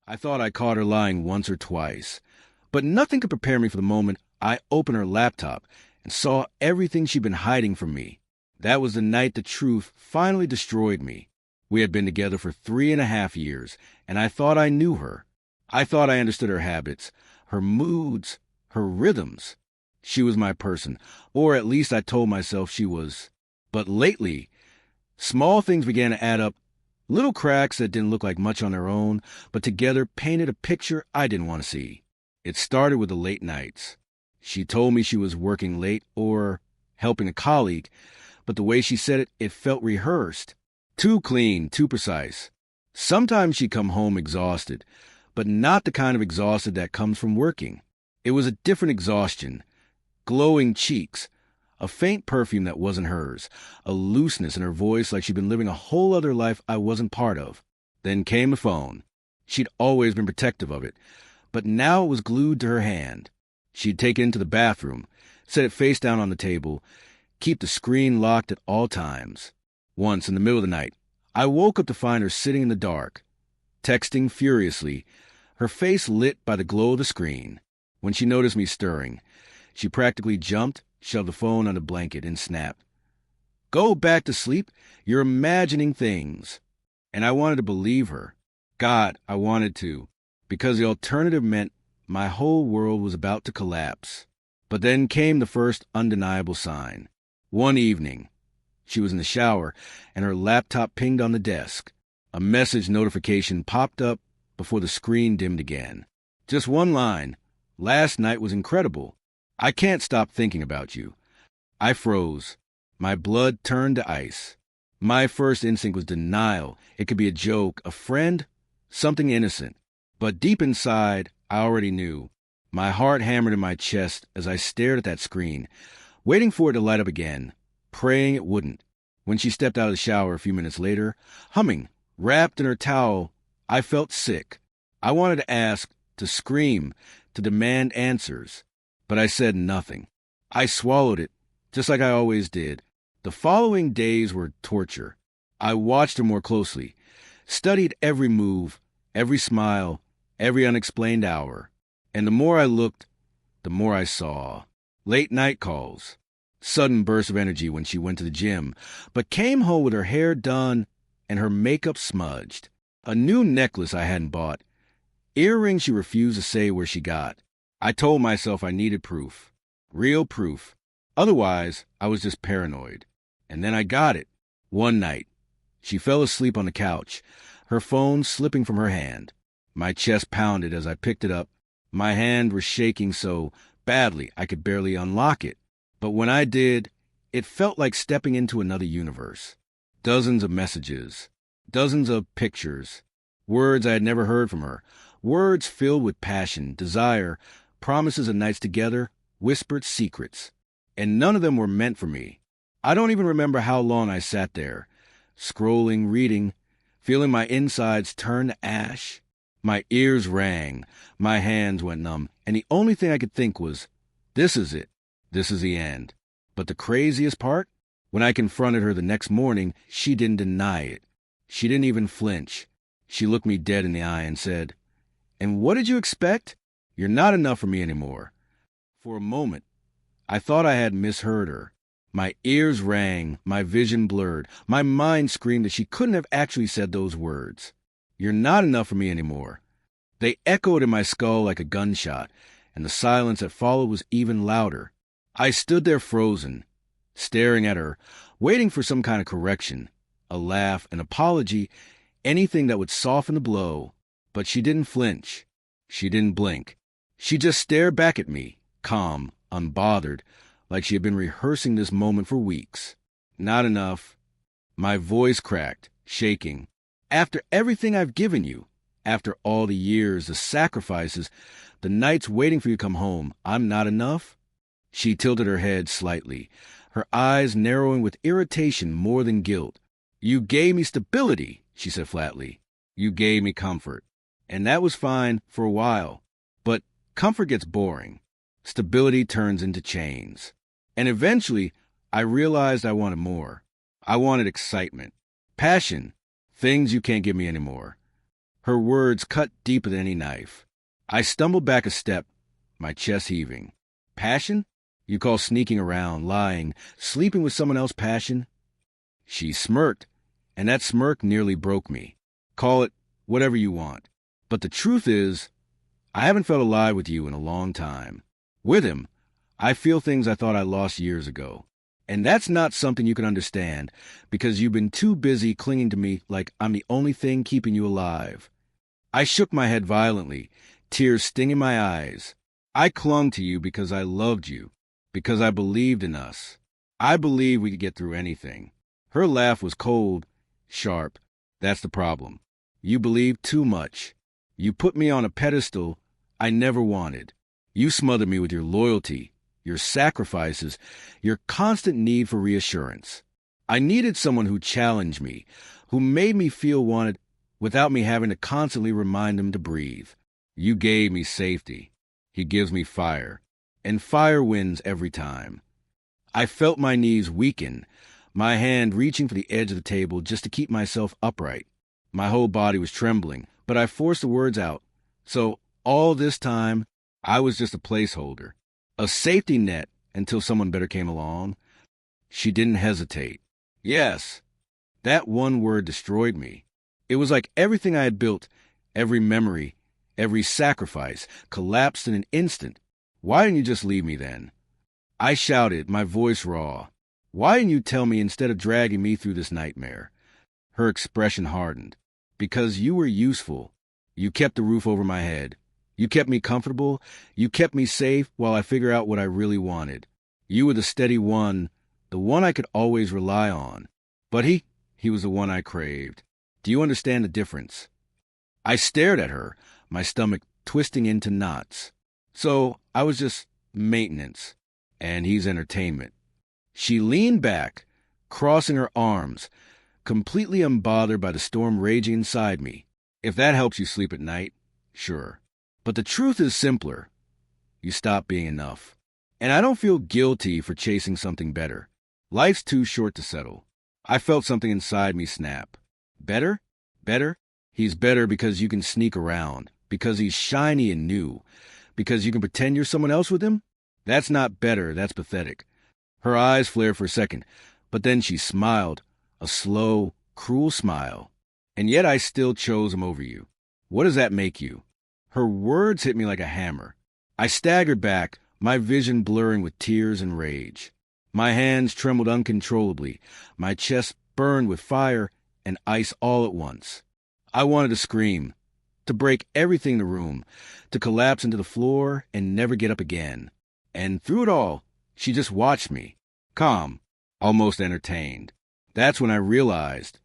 I thought I caught her lying once or twice, but nothing could prepare me for the moment I opened her laptop and saw everything she'd been hiding from me. That was the night the truth finally destroyed me. We had been together for 3.5 years, and I thought I knew her. I thought I understood her habits, her moods, her rhythms. She was my person, or at least I told myself she was. But lately, small things began to add up, little cracks that didn't look like much on their own, but together painted a picture I didn't want to see. It started with the late nights. She told me she was working late or helping a colleague, but the way she said it, it felt rehearsed. Too clean, too precise. Sometimes she'd come home exhausted, but not the kind of exhausted that comes from working. It was a different exhaustion. Glowing cheeks, a faint perfume that wasn't hers, a looseness in her voice like she'd been living a whole other life I wasn't part of. Then came the phone. She'd always been protective of it, but now it was glued to her hand. She'd take it into the bathroom, set it face down on the table, keep the screen locked at all times. Once, in the middle of the night, I woke up to find her sitting in the dark, texting furiously, her face lit by the glow of the screen. When she noticed me stirring, she practically jumped, shoved the phone on the blanket, and snapped, "Go back to sleep. You're imagining things." And I wanted to believe her. God, I wanted to, because the alternative meant my whole world was about to collapse. But then came the first undeniable sign. One evening, she was in the shower, and her laptop pinged on the desk. A message notification popped up before the screen dimmed again. Just one line. "Last night was incredible. I can't stop thinking about you." I froze. My blood turned to ice. My first instinct was denial. It could be a joke, a friend, something innocent. But deep inside, I already knew. My heart hammered in my chest as I stared at that screen, waiting for it to light up again, praying it wouldn't. When she stepped out of the shower a few minutes later, humming, wrapped in her towel, I felt sick. I wanted to ask, to scream, to demand answers. But I said nothing. I swallowed it, just like I always did. The following days were torture. I watched her more closely, studied every move, every smile, every unexplained hour. And the more I looked, the more I saw. Late night calls, sudden bursts of energy when she went to the gym, but came home with her hair done and her makeup smudged. A new necklace I hadn't bought. Earrings she refused to say where she got. I told myself I needed proof. Real proof. Otherwise, I was just paranoid. And then I got it. One night, she fell asleep on the couch, her phone slipping from her hand. My chest pounded as I picked it up. My hand was shaking so badly I could barely unlock it. But when I did, it felt like stepping into another universe. Dozens of messages, dozens of pictures, words I had never heard from her, words filled with passion, desire, promises of nights together, whispered secrets. And none of them were meant for me. I don't even remember how long I sat there, scrolling, reading, feeling my insides turn to ash. My ears rang, my hands went numb, and the only thing I could think was, this is it. This is the end. But the craziest part? When I confronted her the next morning, she didn't deny it. She didn't even flinch. She looked me dead in the eye and said, "And what did you expect? You're not enough for me anymore." For a moment, I thought I had misheard her. My ears rang, my vision blurred, my mind screamed that she couldn't have actually said those words. "You're not enough for me anymore." They echoed in my skull like a gunshot, and the silence that followed was even louder. I stood there frozen, staring at her, waiting for some kind of correction, a laugh, an apology, anything that would soften the blow. But she didn't flinch. She didn't blink. She just stared back at me, calm, unbothered, like she had been rehearsing this moment for weeks. "Not enough." My voice cracked, shaking. "After everything I've given you, after all the years, the sacrifices, the nights waiting for you to come home, I'm not enough?" She tilted her head slightly, her eyes narrowing with irritation more than guilt. "You gave me stability," she said flatly. "You gave me comfort. And that was fine for a while. But comfort gets boring. Stability turns into chains. And eventually, I realized I wanted more. I wanted excitement, passion, things you can't give me anymore." Her words cut deeper than any knife. I stumbled back a step, my chest heaving. Passion? You call sneaking around, lying, sleeping with someone else passion? She smirked, and that smirk nearly broke me. Call it whatever you want. But the truth is, I haven't felt alive with you in a long time. With him, I feel things I thought I lost years ago. And that's not something you can understand, because you've been too busy clinging to me like I'm the only thing keeping you alive. I shook my head violently, tears stinging my eyes. I clung to you because I loved you, because I believed in us. I believed we could get through anything. Her laugh was cold, sharp. That's the problem. You believed too much. You put me on a pedestal I never wanted. You smothered me with your loyalty, your sacrifices, your constant need for reassurance. I needed someone who challenged me, who made me feel wanted without me having to constantly remind him to breathe. You gave me safety. He gives me fire. And fire wins every time. I felt my knees weaken, my hand reaching for the edge of the table just to keep myself upright. My whole body was trembling, but I forced the words out. So all this time, I was just a placeholder, a safety net until someone better came along. She didn't hesitate. Yes, that one word destroyed me. It was like everything I had built, every memory, every sacrifice, collapsed in an instant. Why didn't you just leave me then? I shouted, my voice raw. Why didn't you tell me instead of dragging me through this nightmare? Her expression hardened. Because you were useful. You kept the roof over my head. You kept me comfortable. You kept me safe while I figure out what I really wanted. You were the steady one, the one I could always rely on. But he was the one I craved. Do you understand the difference? I stared at her, my stomach twisting into knots. So I was just maintenance, and he's entertainment. She leaned back, crossing her arms, completely unbothered by the storm raging inside me. If that helps you sleep at night, sure. But the truth is simpler. You stop being enough. And I don't feel guilty for chasing something better. Life's too short to settle. I felt something inside me snap. Better? Better? He's better because you can sneak around, because he's shiny and new, because you can pretend you're someone else with him? That's not better, that's pathetic. Her eyes flared for a second, but then she smiled, a slow, cruel smile. And yet I still chose him over you. What does that make you? Her words hit me like a hammer. I staggered back, my vision blurring with tears and rage. My hands trembled uncontrollably, my chest burned with fire and ice all at once. I wanted to scream, to break everything in the room, to collapse into the floor and never get up again. And through it all, she just watched me, calm, almost entertained. That's when I realized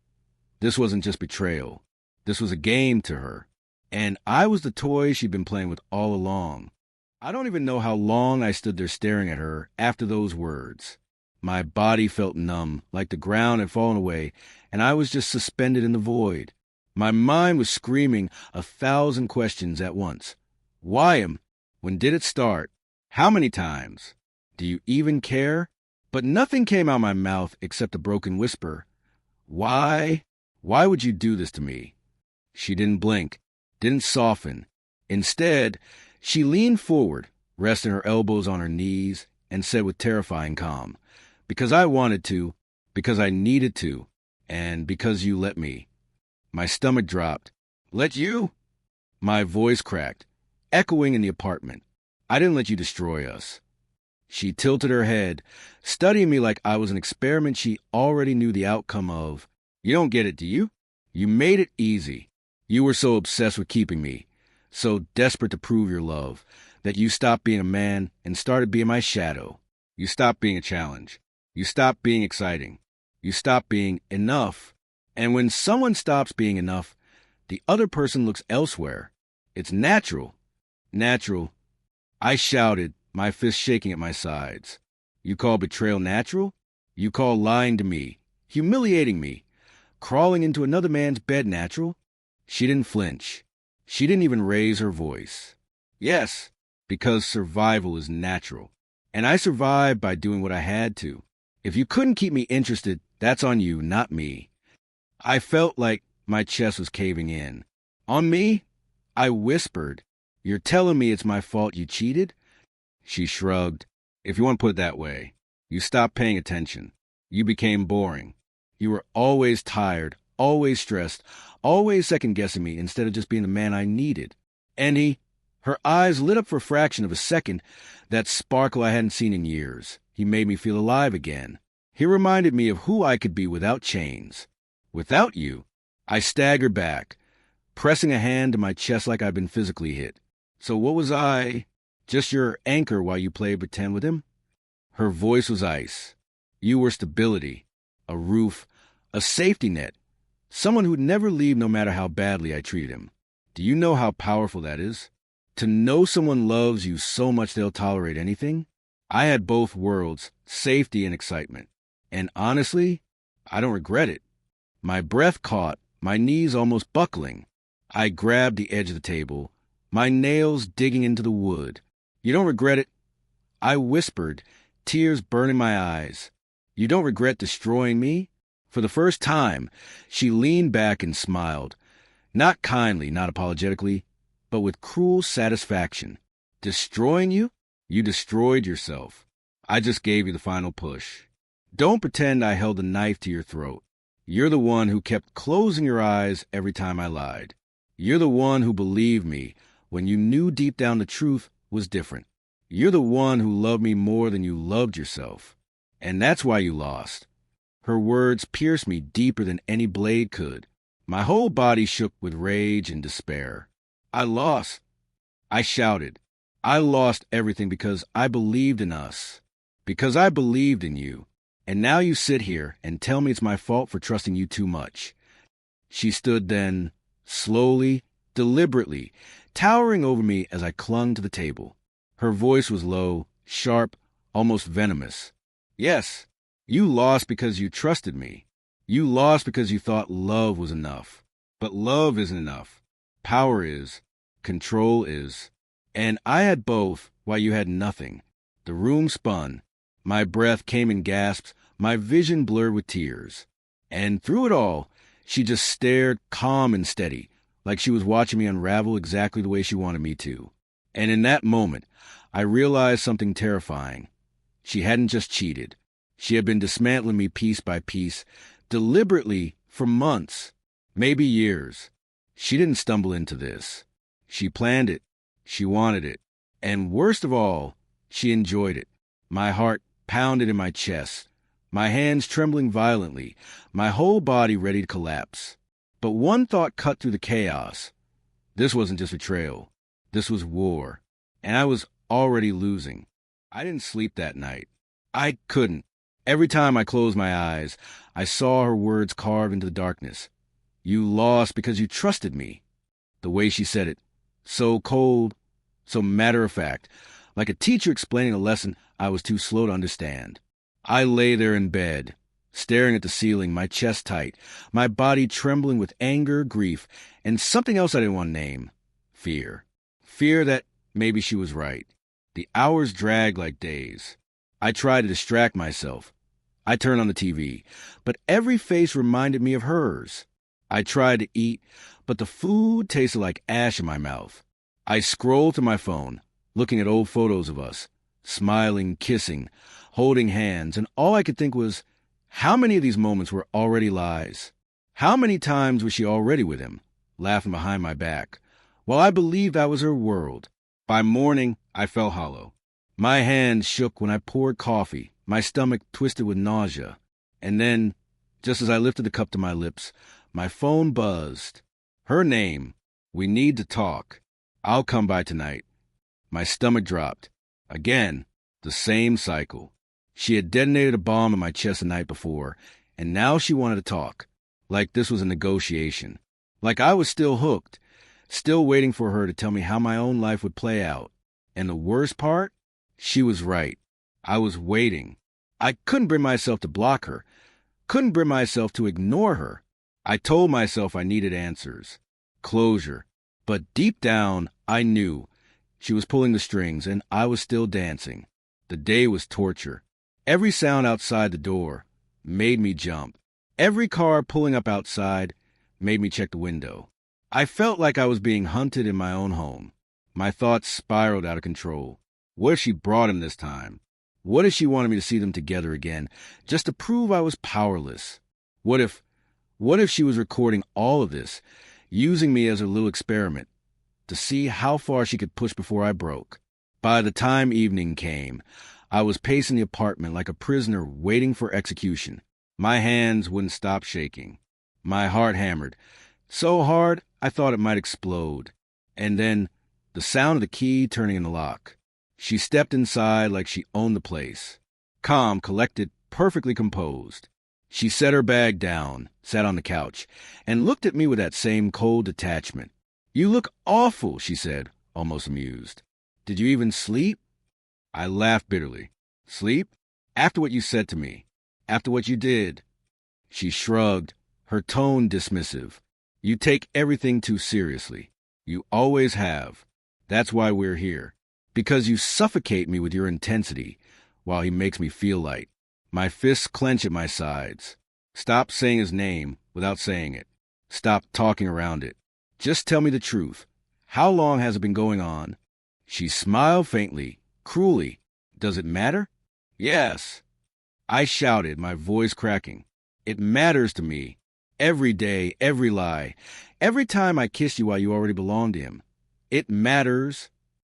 this wasn't just betrayal. This was a game to her. And I was the toy she'd been playing with all along. I don't even know how long I stood there staring at her after those words. My body felt numb, like the ground had fallen away, and I was just suspended in the void. My mind was screaming 1,000 questions at once. Why him? When did it start? How many times? Do you even care? But nothing came out of my mouth except a broken whisper. Why? Why would you do this to me? She didn't blink, didn't soften. Instead, she leaned forward, resting her elbows on her knees, and said with terrifying calm, because I wanted to, because I needed to, and because you let me. My stomach dropped. Let you? My voice cracked, echoing in the apartment. I didn't let you destroy us. She tilted her head, studying me like I was an experiment she already knew the outcome of. You don't get it, do you? You made it easy. You were so obsessed with keeping me, so desperate to prove your love, that you stopped being a man and started being my shadow. You stopped being a challenge. You stopped being exciting. You stopped being enough. And when someone stops being enough, the other person looks elsewhere. It's natural. Natural. I shouted, my fist shaking at my sides. You call betrayal natural? You call lying to me, humiliating me, crawling into another man's bed natural? She didn't flinch. She didn't even raise her voice. Yes, because survival is natural. And I survived by doing what I had to. If you couldn't keep me interested, that's on you, not me. I felt like my chest was caving in. On me? I whispered. You're telling me it's my fault you cheated? She shrugged. If you want to put it that way. You stopped paying attention. You became boring. You were always tired, always stressed, always second-guessing me instead of just being the man I needed. And her eyes lit up for a fraction of a second, that sparkle I hadn't seen in years. He made me feel alive again. He reminded me of who I could be without chains. Without you, I staggered back, pressing a hand to my chest like I'd been physically hit. So what was I? Just your anchor while you played pretend with him? Her voice was ice. You were stability, a roof, a safety net, someone who'd never leave no matter how badly I treated him. Do you know how powerful that is? To know someone loves you so much they'll tolerate anything? I had both worlds, safety and excitement. And honestly, I don't regret it. My breath caught, my knees almost buckling. I grabbed the edge of the table, my nails digging into the wood. You don't regret it? I whispered, tears burning my eyes. You don't regret destroying me? For the first time, she leaned back and smiled. Not kindly, not apologetically, but with cruel satisfaction. Destroying you? You destroyed yourself. I just gave you the final push. Don't pretend I held a knife to your throat. You're the one who kept closing your eyes every time I lied. You're the one who believed me when you knew deep down the truth was different. You're the one who loved me more than you loved yourself. And that's why you lost. Her words pierced me deeper than any blade could. My whole body shook with rage and despair. I lost. I shouted. I lost everything because I believed in us. Because I believed in you. And now you sit here and tell me it's my fault for trusting you too much. She stood then, slowly, deliberately, towering over me as I clung to the table. Her voice was low, sharp, almost venomous. Yes, you lost because you trusted me. You lost because you thought love was enough. But love isn't enough. Power is. Control is. And I had both while you had nothing. The room spun. My breath came in gasps, my vision blurred with tears. And through it all, she just stared calm and steady, like she was watching me unravel exactly the way she wanted me to. And in that moment, I realized something terrifying. She hadn't just cheated. She had been dismantling me piece by piece, deliberately for months, maybe years. She didn't stumble into this. She planned it. She wanted it. And worst of all, she enjoyed it. My heart pounded in my chest, my hands trembling violently, my whole body ready to collapse. But one thought cut through the chaos. This wasn't just betrayal. This was war. And I was already losing. I didn't sleep that night. I couldn't. Every time I closed my eyes, I saw her words carved into the darkness. You lost because you trusted me. The way she said it, so cold, so matter-of-fact, like a teacher explaining a lesson I was too slow to understand. I lay there in bed, staring at the ceiling, my chest tight, my body trembling with anger, grief, and something else I didn't want to name. Fear. Fear that maybe she was right. The hours dragged like days. I tried to distract myself. I turned on the TV, but every face reminded me of hers. I tried to eat, but the food tasted like ash in my mouth. I scrolled through my phone, looking at old photos of us, smiling, kissing, holding hands, and all I could think was, how many of these moments were already lies? How many times was she already with him, laughing behind my back, while I believed I was her world? By morning, I felt hollow. My hands shook when I poured coffee, my stomach twisted with nausea. And then, just as I lifted the cup to my lips, my phone buzzed. Her name. We need to talk. I'll come by tonight. My stomach dropped. Again, the same cycle. She had detonated a bomb in my chest the night before, and now she wanted to talk. Like this was a negotiation. Like I was still hooked, still waiting for her to tell me how my own life would play out. And the worst part? She was right. I was waiting. I couldn't bring myself to block her. Couldn't bring myself to ignore her. I told myself I needed answers. Closure. But deep down, I knew. She was pulling the strings, and I was still dancing. The day was torture. Every sound outside the door made me jump. Every car pulling up outside made me check the window. I felt like I was being hunted in my own home. My thoughts spiraled out of control. What if she brought him this time? What if she wanted me to see them together again, just to prove I was powerless? What if she was recording all of this, using me as her little experiment, to see how far she could push before I broke? By the time evening came, I was pacing the apartment like a prisoner waiting for execution. My hands wouldn't stop shaking. My heart hammered, so hard I thought it might explode. And then, the sound of the key turning in the lock. She stepped inside like she owned the place. Calm, collected, perfectly composed. She set her bag down, sat on the couch, and looked at me with that same cold detachment. "You look awful," she said, almost amused. "Did you even sleep?" I laughed bitterly. "Sleep? After what you said to me. After what you did." She shrugged, her tone dismissive. "You take everything too seriously. You always have. That's why we're here. Because you suffocate me with your intensity, while he makes me feel light." My fists clench at my sides. Stop saying his name without saying it. Stop talking around it. Just tell me the truth. How long has it been going on? She smiled faintly, cruelly. "Does it matter?" "Yes." I shouted, my voice cracking. "It matters to me. Every day, every lie. Every time I kissed you while you already belonged to him. It matters."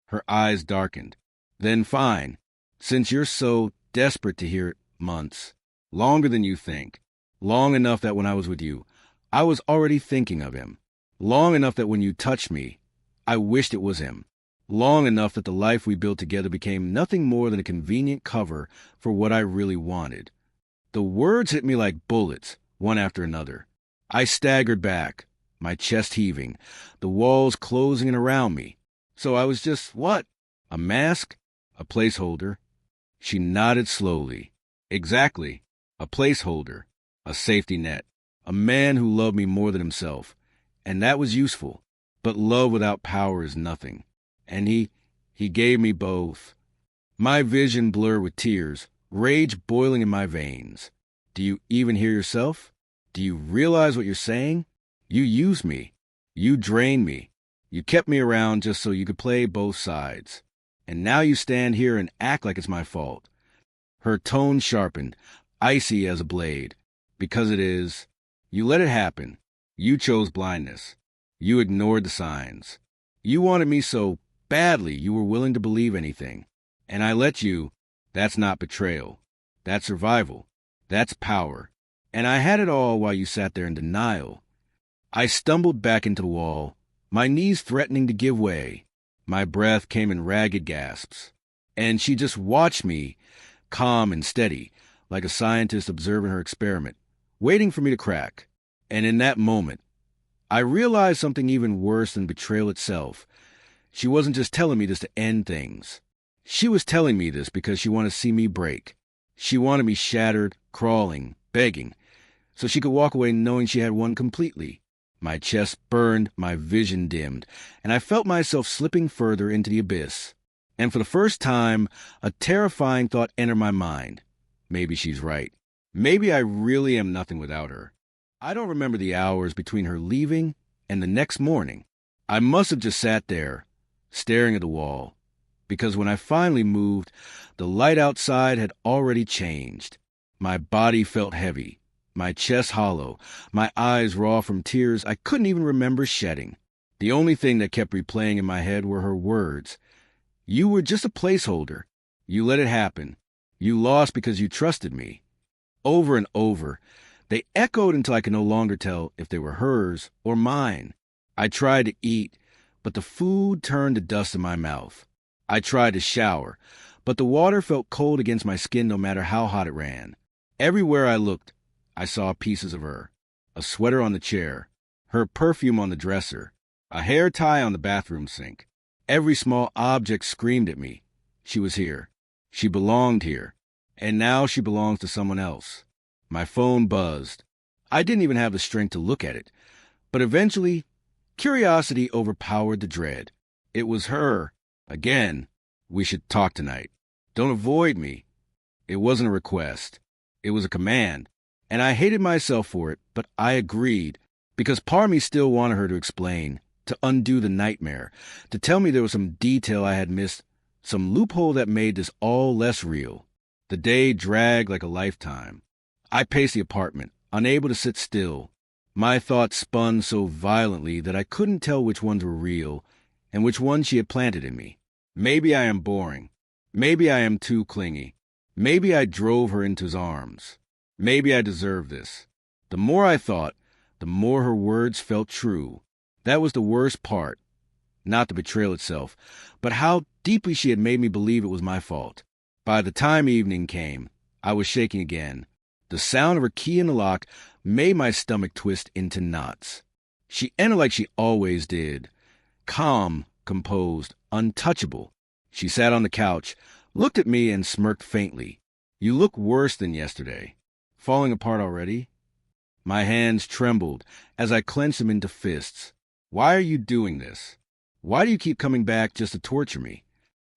Her eyes darkened. "Then fine. Since you're so desperate to hear it, months. Longer than you think. Long enough that when I was with you, I was already thinking of him. Long enough that when you touched me, I wished it was him. Long enough that the life we built together became nothing more than a convenient cover for what I really wanted." The words hit me like bullets, one after another. I staggered back, my chest heaving, the walls closing in around me. So I was just what? A mask? A placeholder? She nodded slowly. "Exactly. A placeholder. A safety net. A man who loved me more than himself. And that was useful. But love without power is nothing. And he gave me both." My vision blurred with tears, rage boiling in my veins. "Do you even hear yourself? Do you realize what you're saying? You used me. You drained me. You kept me around just so you could play both sides. And now you stand here and act like it's my fault." Her tone sharpened, icy as a blade. "Because it is. You let it happen. You chose blindness. You ignored the signs. You wanted me so badly you were willing to believe anything. And I let you. That's not betrayal. That's survival. That's power. And I had it all while you sat there in denial." I stumbled back into the wall, my knees threatening to give way. My breath came in ragged gasps. And she just watched me, calm and steady, like a scientist observing her experiment, waiting for me to crack. And in that moment, I realized something even worse than betrayal itself. She wasn't just telling me this to end things. She was telling me this because she wanted to see me break. She wanted me shattered, crawling, begging, so she could walk away knowing she had won completely. My chest burned, my vision dimmed, and I felt myself slipping further into the abyss. And for the first time, a terrifying thought entered my mind. Maybe she's right. Maybe I really am nothing without her. I don't remember the hours between her leaving and the next morning. I must have just sat there, staring at the wall, because when I finally moved, the light outside had already changed. My body felt heavy, my chest hollow, my eyes raw from tears I couldn't even remember shedding. The only thing that kept replaying in my head were her words. "You were just a placeholder. You let it happen. You lost because you trusted me." Over and over, they echoed until I could no longer tell if they were hers or mine. I tried to eat, but the food turned to dust in my mouth. I tried to shower, but the water felt cold against my skin no matter how hot it ran. Everywhere I looked, I saw pieces of her. A sweater on the chair, her perfume on the dresser, a hair tie on the bathroom sink. Every small object screamed at me. She was here. She belonged here. And now she belongs to someone else. My phone buzzed. I didn't even have the strength to look at it. But eventually, curiosity overpowered the dread. It was her. Again. "We should talk tonight. Don't avoid me." It wasn't a request. It was a command. And I hated myself for it, but I agreed. Because part of me still wanted her to explain, to undo the nightmare, to tell me there was some detail I had missed, some loophole that made this all less real. The day dragged like a lifetime. I paced the apartment, unable to sit still. My thoughts spun so violently that I couldn't tell which ones were real and which ones she had planted in me. Maybe I am boring. Maybe I am too clingy. Maybe I drove her into his arms. Maybe I deserve this. The more I thought, the more her words felt true. That was the worst part. Not the betrayal itself, but how deeply she had made me believe it was my fault. By the time evening came, I was shaking again. The sound of her key in the lock made my stomach twist into knots. She entered like she always did. Calm, composed, untouchable. She sat on the couch, looked at me, and smirked faintly. "You look worse than yesterday. Falling apart already?" My hands trembled as I clenched them into fists. "Why are you doing this? Why do you keep coming back just to torture me?"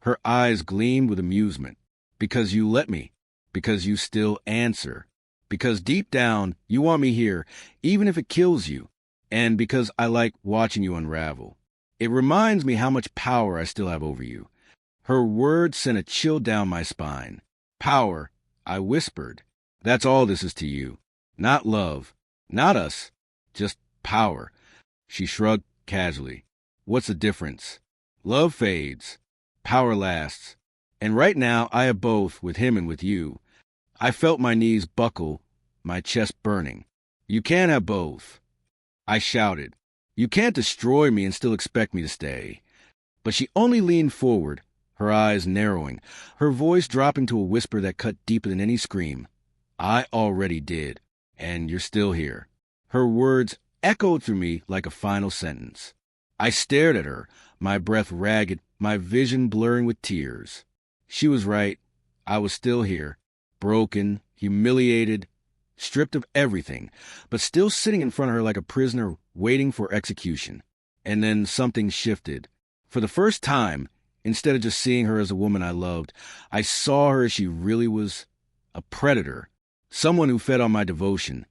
Her eyes gleamed with amusement. "Because you let me. Because you still answer. Because deep down, you want me here, even if it kills you. And because I like watching you unravel. It reminds me how much power I still have over you." Her words sent a chill down my spine. "Power," I whispered. "That's all this is to you. Not love. Not us. Just power." She shrugged casually. "What's the difference? Love fades. Power lasts. And right now, I have both, with him and with you." I felt my knees buckle, my chest burning. "You can't have both." I shouted. "You can't destroy me and still expect me to stay." But she only leaned forward, her eyes narrowing, her voice dropping to a whisper that cut deeper than any scream. "I already did, and you're still here." Her words echoed through me like a final sentence. I stared at her, my breath ragged, my vision blurring with tears. She was right. I was still here, broken, humiliated, stripped of everything, but still sitting in front of her like a prisoner waiting for execution. And then something shifted. For the first time, instead of just seeing her as a woman I loved, I saw her as she really was, a predator, someone who fed on my devotion,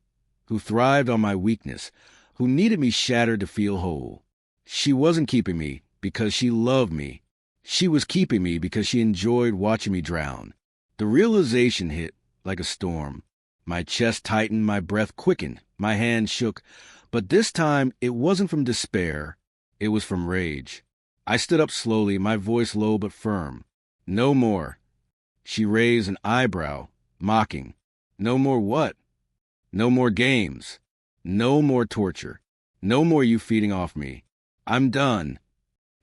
who thrived on my weakness, who needed me shattered to feel whole. She wasn't keeping me because she loved me. She was keeping me because she enjoyed watching me drown. The realization hit like a storm. My chest tightened, my breath quickened, my hands shook, but this time it wasn't from despair. It was from rage. I stood up slowly, my voice low but firm. "No more." She raised an eyebrow, mocking. "No more what?" "No more games. No more torture. No more you feeding off me. I'm done."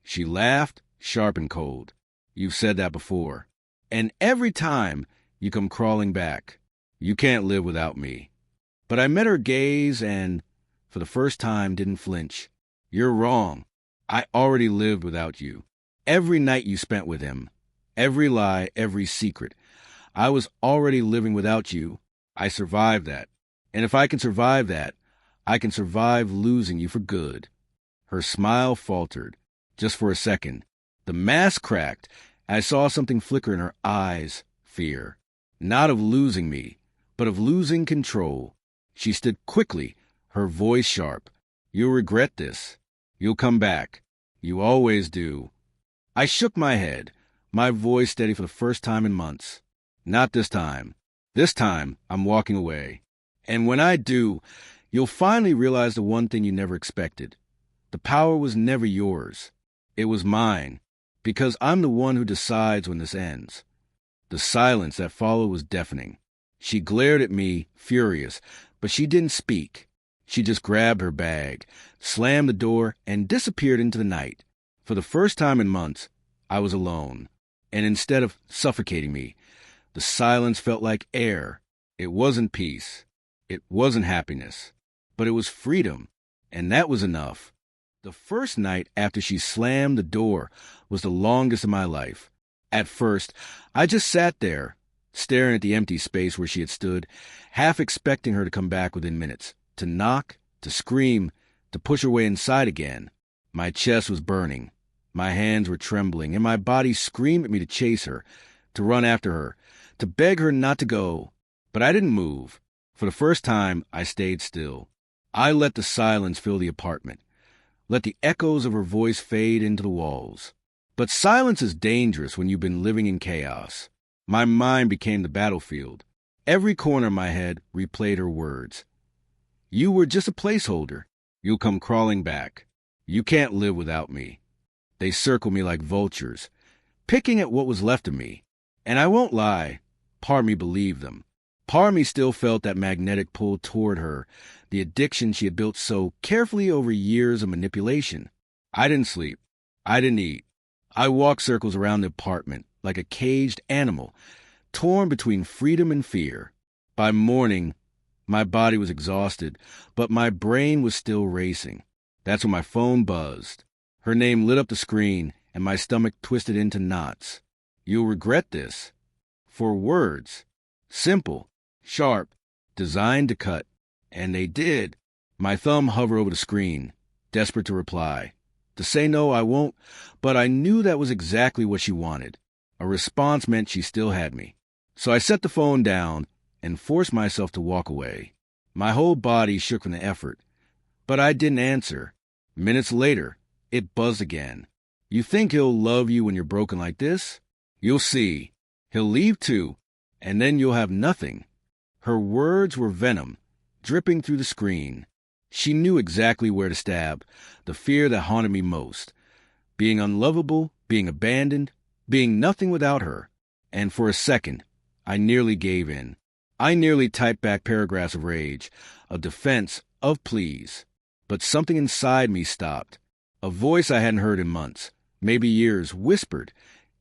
She laughed, sharp and cold. "You've said that before. And every time you come crawling back. You can't live without me." But I met her gaze and, for the first time, didn't flinch. "You're wrong. I already lived without you. Every night you spent with him. Every lie, every secret. I was already living without you. I survived that. And if I can survive that, I can survive losing you for good." Her smile faltered, just for a second. The mask cracked. I saw something flicker in her eyes, fear. Not of losing me, but of losing control. She stood quickly, her voice sharp. "You'll regret this. You'll come back. You always do." I shook my head, my voice steady for the first time in months. "Not this time. This time, I'm walking away. And when I do, you'll finally realize the one thing you never expected. The power was never yours. It was mine, because I'm the one who decides when this ends." The silence that followed was deafening. She glared at me, furious, but she didn't speak. She just grabbed her bag, slammed the door, and disappeared into the night. For the first time in months, I was alone. And instead of suffocating me, the silence felt like air. It wasn't peace. It wasn't happiness. But it was freedom. And that was enough. The first night after she slammed the door was the longest of my life. At first, I just sat there, staring at the empty space where she had stood, half expecting her to come back within minutes, to knock, to scream, to push her way inside again. My chest was burning, my hands were trembling, and my body screamed at me to chase her, to run after her, to beg her not to go. But I didn't move. For the first time, I stayed still. I let the silence fill the apartment, let the echoes of her voice fade into the walls. But silence is dangerous when you've been living in chaos. My mind became the battlefield. Every corner of my head replayed her words. You were just a placeholder. You'll come crawling back. You can't live without me. They circled me like vultures, picking at what was left of me. And I won't lie, part of me believed them. Part of me still felt that magnetic pull toward her, the addiction she had built so carefully over years of manipulation. I didn't sleep. I didn't eat. I walked circles around the apartment like a caged animal, torn between freedom and fear. By morning, my body was exhausted, but my brain was still racing. That's when my phone buzzed. Her name lit up the screen, and my stomach twisted into knots. You'll regret this. 4 words. Simple, sharp, designed to cut. And they did. My thumb hovered over the screen, desperate to reply. To say no, I won't, but I knew that was exactly what she wanted. A response meant she still had me. So I set the phone down and forced myself to walk away. My whole body shook from the effort, but I didn't answer. Minutes later, it buzzed again. You think he'll love you when you're broken like this? You'll see. He'll leave too, and then you'll have nothing. Her words were venom, dripping through the screen. She knew exactly where to stab, the fear that haunted me most. Being unlovable, being abandoned, being nothing without her. And for a second, I nearly gave in. I nearly typed back paragraphs of rage, of defense, of pleas. But something inside me stopped. A voice I hadn't heard in months, maybe years, whispered,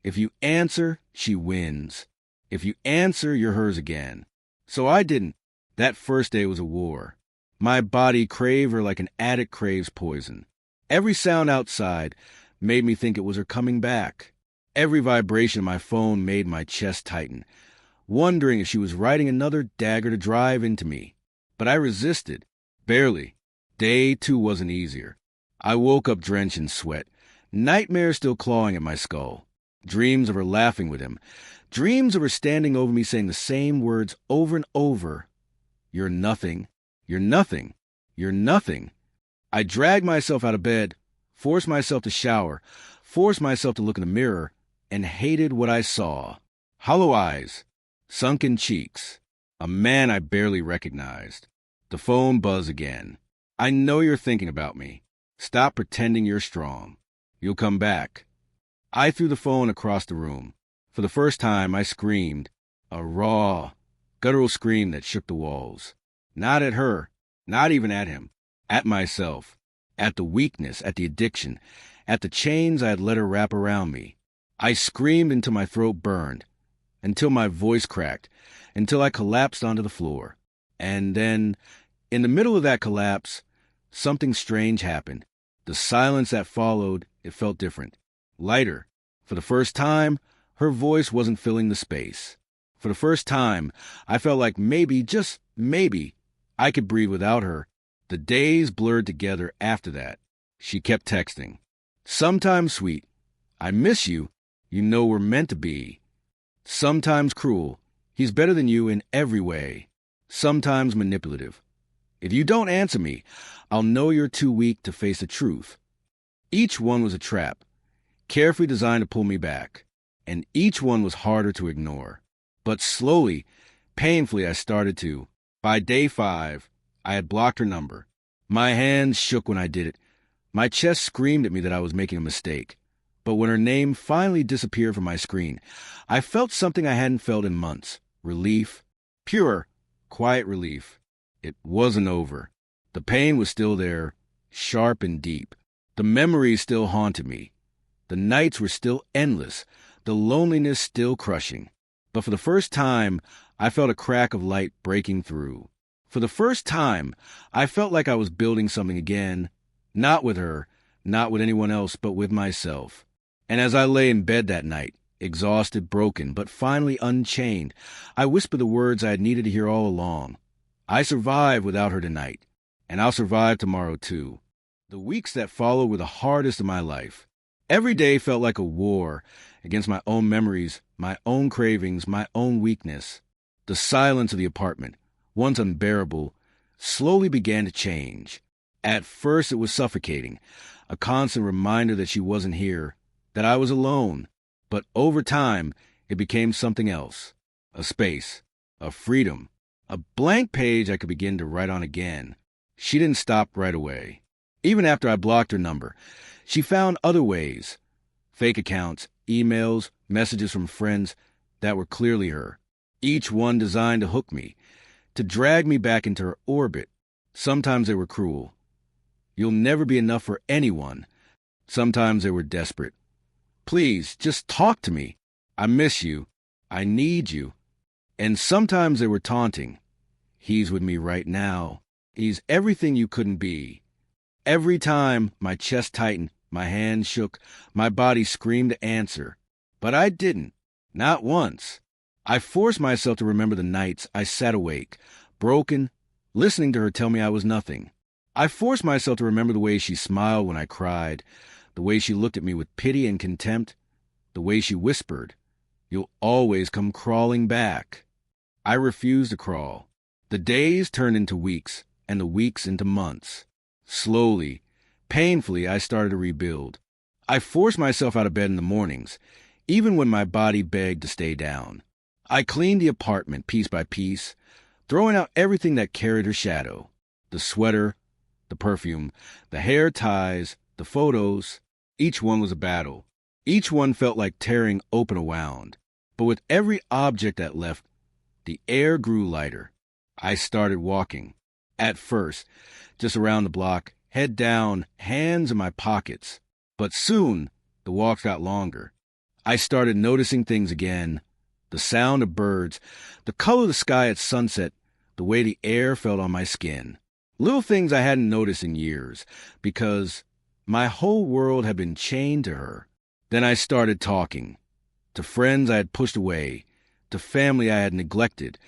if you answer, she wins. If you answer, you're hers again. So I didn't. That first day was a war. My body craved her like an addict craves poison. Every sound outside made me think it was her coming back. Every vibration of my phone made my chest tighten, wondering if she was writing another dagger to drive into me. But I resisted. Barely. Day 2 wasn't easier. I woke up drenched in sweat, nightmares still clawing at my skull. Dreams of her laughing with him. Dreams of her standing over me saying the same words over and over. You're nothing. You're nothing. You're nothing. I dragged myself out of bed, forced myself to shower, forced myself to look in the mirror, and hated what I saw. Hollow eyes, sunken cheeks, a man I barely recognized. The phone buzzed again. I know you're thinking about me. Stop pretending you're strong. You'll come back. I threw the phone across the room. For the first time, I screamed, a raw, guttural scream that shook the walls. Not at her, not even at him, at myself, at the weakness, at the addiction, at the chains I had let her wrap around me. I screamed until my throat burned, until my voice cracked, until I collapsed onto the floor. And then, in the middle of that collapse, something strange happened. The silence that followed, it felt different. Lighter. For the first time, her voice wasn't filling the space. For the first time, I felt like maybe, just maybe, I could breathe without her. The days blurred together after that. She kept texting. Sometimes sweet. I miss you. You know we're meant to be. Sometimes cruel. He's better than you in every way. Sometimes manipulative. If you don't answer me, I'll know you're too weak to face the truth. Each one was a trap, carefully designed to pull me back, and each one was harder to ignore. But slowly, painfully, I started to. By day 5, I had blocked her number. My hands shook when I did it. My chest screamed at me that I was making a mistake. But when her name finally disappeared from my screen, I felt something I hadn't felt in months. Relief. Pure, quiet relief. It wasn't over. The pain was still there, sharp and deep. The memories still haunted me. The nights were still endless, the loneliness still crushing. But for the first time, I felt a crack of light breaking through. For the first time, I felt like I was building something again, not with her, not with anyone else, but with myself. And as I lay in bed that night, exhausted, broken, but finally unchained, I whispered the words I had needed to hear all along. I survived without her tonight, and I'll survive tomorrow too. The weeks that followed were the hardest of my life. Every day felt like a war against my own memories, my own cravings, my own weakness. The silence of the apartment, once unbearable, slowly began to change. At first, it was suffocating, a constant reminder that she wasn't here, that I was alone. But over time, it became something else. A space, a freedom, a blank page I could begin to write on again. She didn't stop right away. Even after I blocked her number, she found other ways. Fake accounts, emails, messages from friends that were clearly her. Each one designed to hook me, to drag me back into her orbit. Sometimes they were cruel. You'll never be enough for anyone. Sometimes they were desperate. Please, just talk to me. I miss you. I need you. And sometimes they were taunting. He's with me right now. He's everything you couldn't be. Every time my chest tightened, my hands shook, my body screamed to answer. But I didn't. Not once. I forced myself to remember the nights I sat awake, broken, listening to her tell me I was nothing. I forced myself to remember the way she smiled when I cried, the way she looked at me with pity and contempt, the way she whispered, "You'll always come crawling back." I refused to crawl. The days turned into weeks, and the weeks into months. Slowly, painfully, I started to rebuild. I forced myself out of bed in the mornings, even when my body begged to stay down. I cleaned the apartment piece by piece, throwing out everything that carried her shadow. The sweater, the perfume, the hair ties, the photos. Each one was a battle. Each one felt like tearing open a wound. But with every object that left, the air grew lighter. I started walking. At first, just around the block, head down, hands in my pockets. But soon, the walks got longer. I started noticing things again. The sound of birds, the color of the sky at sunset, the way the air felt on my skin. Little things I hadn't noticed in years, because my whole world had been chained to her. Then I started talking. To friends I had pushed away, to family I had neglected,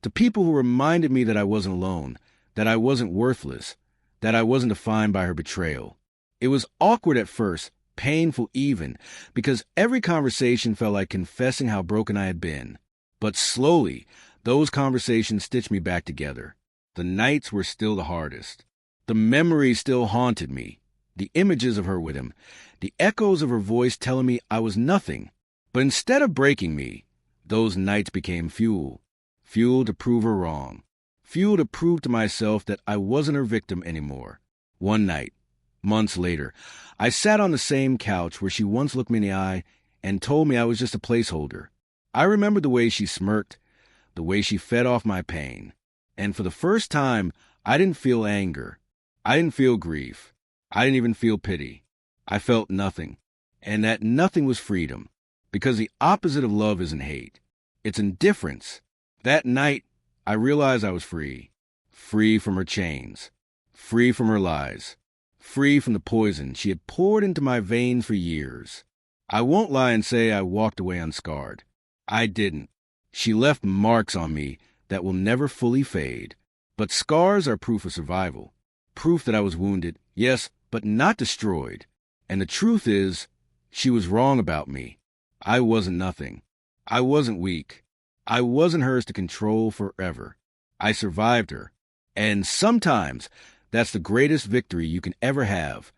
to people who reminded me that I wasn't alone, that I wasn't worthless, that I wasn't defined by her betrayal. It was awkward at first, painful even, because every conversation felt like confessing how broken I had been. But slowly, those conversations stitched me back together. The nights were still the hardest. The memories still haunted me. The images of her with him, the echoes of her voice telling me I was nothing. But instead of breaking me, those nights became fuel. Fuel to prove her wrong. Fuel to prove to myself that I wasn't her victim anymore. One night, months later, I sat on the same couch where she once looked me in the eye and told me I was just a placeholder. I remembered the way she smirked, the way she fed off my pain. And for the first time, I didn't feel anger. I didn't feel grief. I didn't even feel pity. I felt nothing. And that nothing was freedom. Because the opposite of love isn't hate. It's indifference. That night, I realized I was free. Free from her chains. Free from her lies. Free from the poison she had poured into my veins for years. I won't lie and say I walked away unscarred. I didn't. She left marks on me that will never fully fade. But scars are proof of survival. Proof that I was wounded, yes, but not destroyed. And the truth is, she was wrong about me. I wasn't nothing. I wasn't weak. I wasn't hers to control forever. I survived her. And sometimes that's the greatest victory you can ever have,